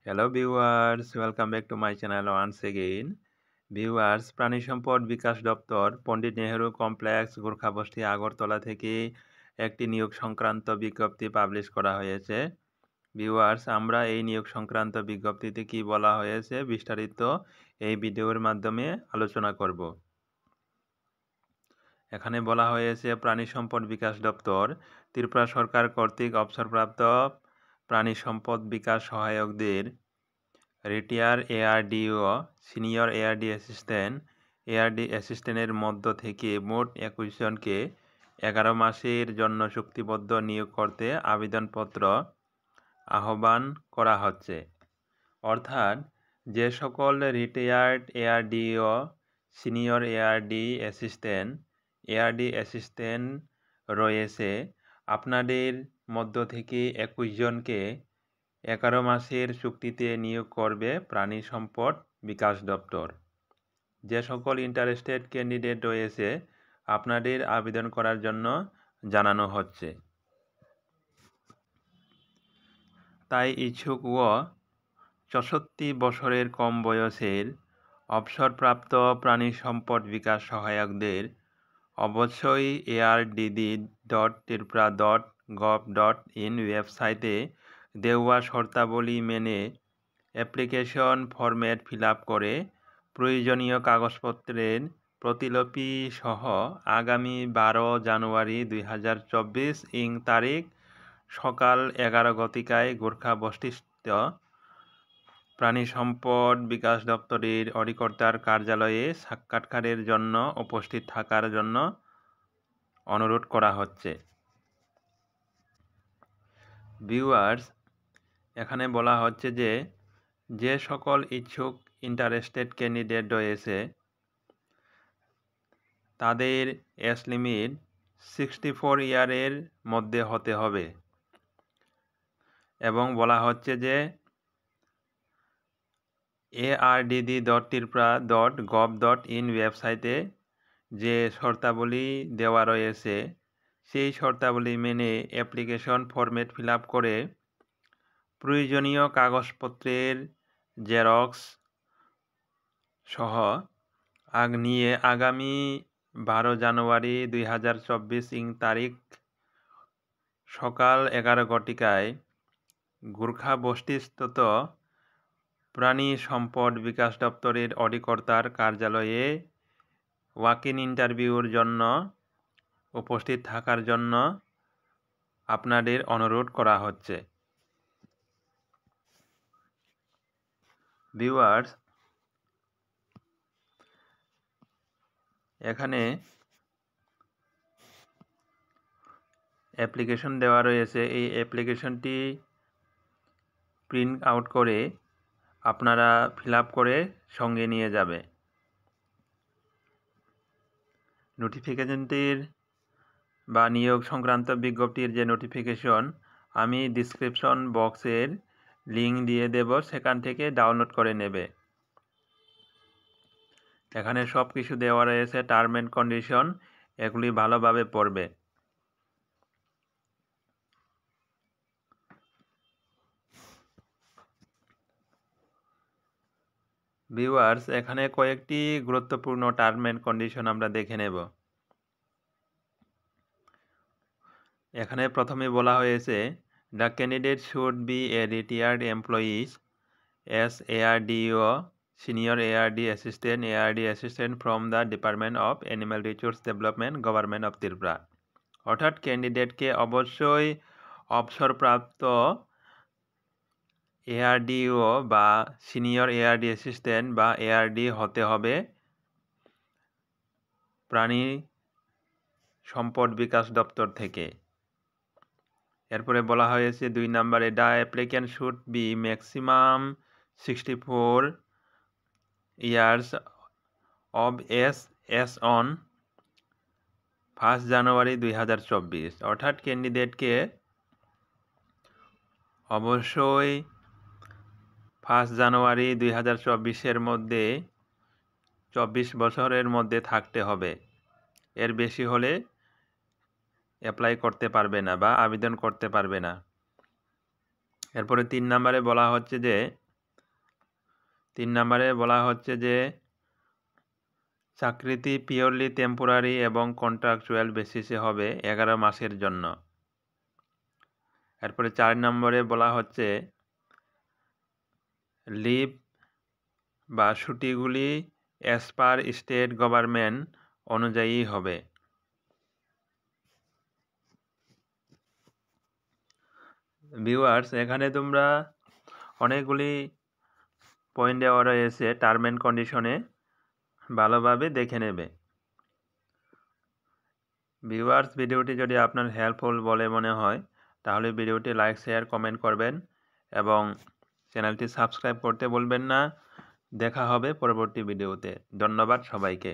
Hello viewers, welcome back to my channel once again. Viewers, প্রাণী সম্পদ বিকাশ দপ্তর পণ্ডিত Nehru complex Gorkhabasti Agartala থেকে একটি নিয়োগ সংক্রান্ত বিজ্ঞপ্তি পাবলিশ করা হয়েছে। ভিউয়ার্স, আমরা এই নিয়োগ সংক্রান্ত বিজ্ঞপ্তিতে কি বলা হয়েছে বিস্তারিত এই ভিডিওর মাধ্যমে আলোচনা করব। এখানে বলা হয়েছে প্রাণী সম্পদ বিকাশ দপ্তর ত্রিপুরা সরকার কর্তৃক অবসরপ্রাপ্ত প্রাণী সম্পদ বিকাশ সহায়কদের রিটায়ার এআরডিও, সিনিয়র এআরডি অ্যাসিস্ট্যান্টের মধ্য থেকে মোট ২১ জনকে ১১ মাসের জন্য চুক্তিবদ্ধ নিয়োগ করতে আবেদনপত্র আহ্বান করা হচ্ছে। অর্থাৎ যে সকল রিটায়ার্ড এআরডিও, সিনিয়র এআরডি অ্যাসিস্ট্যান্ট রয়েছে, আপনাদের মধ্য থেকে ২১ জনকে ১১ মাসের চুক্তিতে নিয়োগ করবে প্রাণী সম্পদ বিকাশ দপ্তর। যে সকল ইন্টারেস্টেড ক্যান্ডিডেট রয়েছে আপনাদের আবেদন করার জন্য জানানো হচ্ছে। তাই ইচ্ছুক ও ৬৪ বছরের কম বয়সের অবসরপ্রাপ্ত প্রাণী সম্পদ বিকাশ সহায়কদের অবশ্যই ardd.tripura.gov.in ওয়েবসাইটে দেওয়া শর্তাবলী মেনে অ্যাপ্লিকেশন ফরম্যাট ফিল আপ করে প্রয়োজনীয় কাগজপত্রের প্রতিলিপি সহ আগামী ১২ জানুয়ারি ২০২৪ তারিখ সকাল ১১ ঘটিকায় গোর্খাবস্তিস্থ প্রাণী সম্পদ বিকাশ দপ্তরের অধিকর্তার কার্যালয়ে সাক্ষাৎকারের জন্য উপস্থিত থাকার জন্য অনুরোধ করা হচ্ছে। ভিউয়ার্স, এখানে বলা হচ্ছে যে সকল ইচ্ছুক ইন্টারেস্টেড ক্যান্ডিডেট রয়েছে তাদের এজ লিমিট 64 ইয়ারের মধ্যে হতে হবে এবং বলা হচ্ছে যে ardd.tripura.gov.in ওয়েবসাইটে যে শর্তাবলী দেওয়া রয়েছে সেই শর্তাবলী মেনে অ্যাপ্লিকেশন ফরম্যাট ফিল আপ করে প্রয়োজনীয় কাগজপত্রের জেরক্স সহ নিয়ে আগামী ১২ জানুয়ারি ২০২৪ তারিখ সকাল ১১ ঘটিকায় গোর্খাবস্তিস্থ প্রাণী সম্পদ বিকাশ দপ্তরের অধিকর্তার কার্যালয়ে ওয়াক ইন ইন্টারভিউর জন্য উপস্থিত থাকার জন্য আপনাদের অনুরোধ করা হচ্ছে। ভিউয়ার্স, এখানে অ্যাপ্লিকেশন দেওয়া রয়েছে, এই অ্যাপ্লিকেশনটি প্রিন্ট আউট করে আপনারা ফিল আপ করে সঙ্গে নিয়ে যাবে। নোটিফিকেশনটির বা নিয়োগ সংক্রান্ত বিজ্ঞপ্তির যে নোটিফিকেশন আমি ডিসক্রিপশন বক্সের লিঙ্ক দিয়ে দেব, সেখান থেকে ডাউনলোড করে নেবে। এখানে সব কিছু দেওয়া রয়েছে, টার্ম অ্যান্ড কন্ডিশন, এগুলি ভালোভাবে পড়বে। ভিউয়ার্স, এখানে কয়েকটি গুরুত্বপূর্ণ টার্ম অ্যান্ড কন্ডিশন আমরা দেখে নেব। এখানে প্রথমে বলা হয়েছে the candidate should B a retired employees S ARDO, senior assistant from the department of animal resource development, government of Tripura. অর্থাৎ ক্যান্ডিডেটকে অবশ্যই অবসরপ্রাপ্ত ARDO বা সিনিয়র অ্যাসিস্ট্যান্ট বা ARD হতে হবে প্রাণী সম্পদ বিকাশ দপ্তর থেকে। এরপরে বলা হয়েছে ২ নম্বরে the applicant should be maximum 64 years of S on 1 জানুয়ারি ২০২৪। অর্থাৎ ক্যান্ডিডেটকে অবশ্যই 1 জানুয়ারি ২০২৪ মধ্যে 24 বছরের মধ্যে থাকতে হবে। এর বেশি হলে অ্যাপ্লাই করতে পারবে না বা আবেদন করতে পারবে না। এরপরে ৩ নম্বরে বলা হচ্ছে যে 3 নম্বরে বলা হচ্ছে যে চাকরিটি পিওরলি টেম্পোরারি এবং কন্ট্রাকচুয়াল বেসিসে হবে 11 মাসের জন্য। এরপরে 4 নম্বরে বলা হচ্ছে লিভ বা ছুটিগুলি অ্যাজ পার স্টেট গভর্নমেন্ট অনুযায়ী হবে। ভিউয়ার্স, এখানে তোমরা অনেকগুলি পয়েন্ট দেওয়া রয়েছে, টার্ম অ্যান্ড কন্ডিশনে ভালোভাবে দেখে নেবে। ভিউয়ার্স, ভিডিওটি যদি আপনার হেল্পফুল বলে মনে হয় তাহলে ভিডিওটি লাইক, শেয়ার, কমেন্ট করবেন এবং চ্যানেলটি সাবস্ক্রাইব করতে ভুলবেন না। দেখা হবে পরবর্তী ভিডিওতে। ধন্যবাদ সবাইকে।